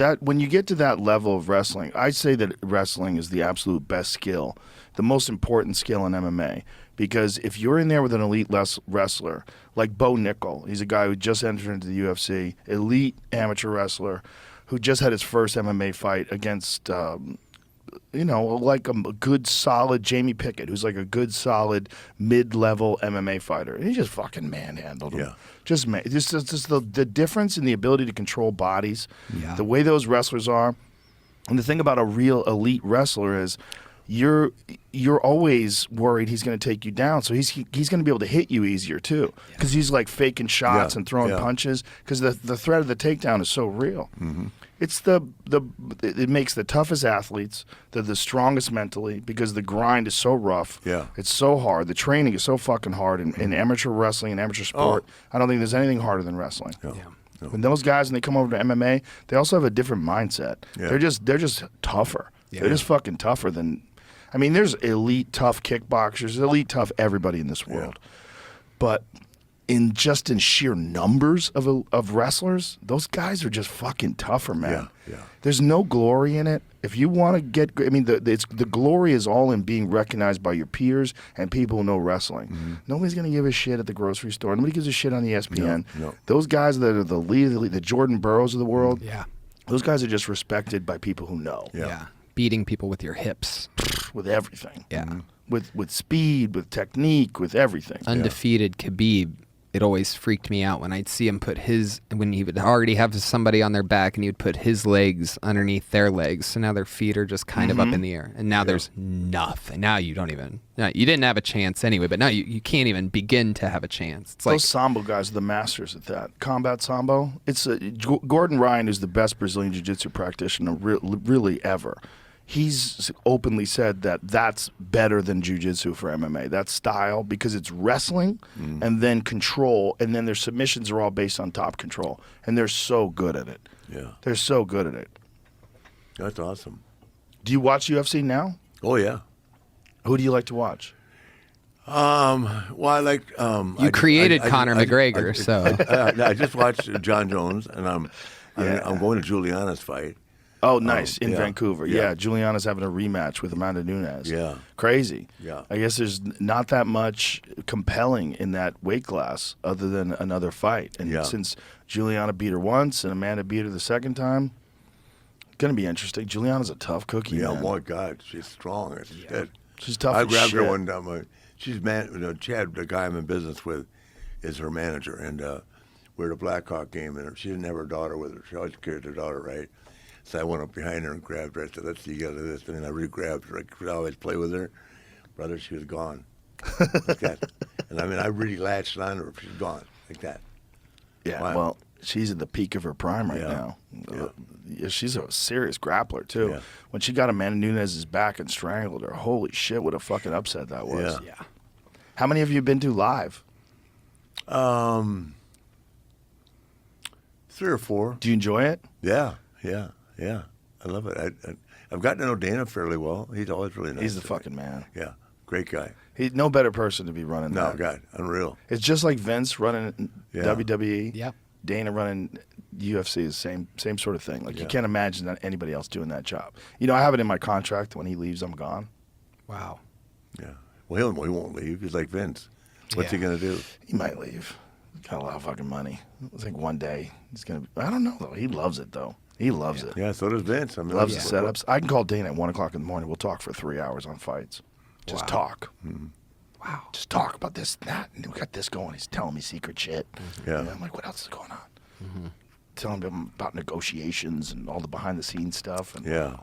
that when you get to that level of wrestling, I say that wrestling is the absolute best skill, the most important skill in MMA. Because if you're in there with an elite wrestler, like Bo Nickel, he's a guy who just entered into the UFC, elite amateur wrestler, who just had his first MMA fight against, like a good solid Jamie Pickett, who's like a good solid mid-level MMA fighter. And he just fucking manhandled him. Yeah. Just the difference in the ability to control bodies, the way those wrestlers are. And the thing about a real elite wrestler is you're always worried he's going to take you down, so he's going to be able to hit you easier too, because he's like faking shots and throwing punches, because the threat of the takedown is so real. Mm-hmm. It's it makes the toughest athletes, they're the strongest mentally, because the grind is so rough. Yeah. It's so hard. The training is so fucking hard in amateur wrestling and amateur sport. I don't think there's anything harder than wrestling. No. When those guys, when they come over to MMA, they also have a different mindset. Yeah. They're just tougher. Yeah. They're just fucking tougher than. I mean, there's elite tough kickboxers, elite tough everybody in this world, but in sheer numbers of wrestlers, those guys are just fucking tougher, man. Yeah. There's no glory in it. If you want to get, I mean, the glory is all in being recognized by your peers and people who know wrestling. Mm-hmm. Nobody's gonna give a shit at the grocery store. Nobody gives a shit on ESPN. No. Those guys that are the lead, the Jordan Burroughs of the world. Yeah. Those guys are just respected by people who know. Yeah. Beating people with your hips. With everything. Yeah. With speed, with technique, with everything. Undefeated Khabib. It always freaked me out when I'd see him when he would already have somebody on their back and he would put his legs underneath their legs. So now their feet are just kind of up in the air. And now there's nothing. Now you don't even, you didn't have a chance anyway, but now you can't even begin to have a chance. It's those Sambo guys are the masters at that. Combat Sambo. It's Gordon Ryan is the best Brazilian Jiu-Jitsu practitioner really ever. He's openly said that that's better than jiu-jitsu for MMA, that style, because it's wrestling and then control, and then their submissions are all based on top control, and they're so good at it. Yeah. They're so good at it. That's awesome. Do you watch UFC now? Oh, yeah. Who do you like to watch? Well, I like... you created Conor McGregor, so... I just watched John Jones, and I'm going to Juliana's fight. Oh, nice. In Vancouver. Yeah. Juliana's having a rematch with Amanda Nunes. Yeah. Crazy. Yeah. I guess there's not that much compelling in that weight class other than another fight. And since Juliana beat her once and Amanda beat her the second time, it's going to be interesting. Juliana's a tough cookie, man. Oh, my God. She's strong. She's tough I as grabbed shit. her one time. Chad, the guy I'm in business with, is her manager. And we're at a Blackhawk game, and she didn't have her daughter with her. She always carried her daughter, right? So I went up behind her and grabbed her. I said, let's see, you got this. And then I re-grabbed her. I could always play with her. Brother, she was gone. Like that. And I mean, I really latched on her. She's gone. Like that. Yeah, Wow. well, she's at the peak of her prime right now. She's a serious grappler, too. Yeah. When she got Amanda Nunes' back and strangled her, holy shit, what a fucking upset that was. Yeah. How many have you been to live? 3 or 4. Do you enjoy it? Yeah. I love it. I've gotten to know Dana fairly well. He's always really nice. He's the to fucking me. man. Yeah, great guy. He's no better person to be running No, that. God, unreal. It's just like Vince running WWE. Yep. Dana running UFC is the same sort of thing. Like you can't imagine that anybody else doing that job. You know, I have it in my contract. When he leaves, I'm gone. Wow. Yeah. Well, he won't leave. He's like Vince. What's he gonna do? He might leave. Got a lot of fucking money. I think one day he's gonna. I don't know though. He loves it though. He loves it. Yeah, so does Vince. I mean, Loves the setups. I can call Dana at 1 o'clock in the morning. We'll talk for 3 hours on fights. Just talk. Mm-hmm. Wow. Just talk about this, that, and we got this going. He's telling me secret shit. Yeah. And I'm like, what else is going on? Telling him about negotiations and all the behind the scenes stuff. And Yeah.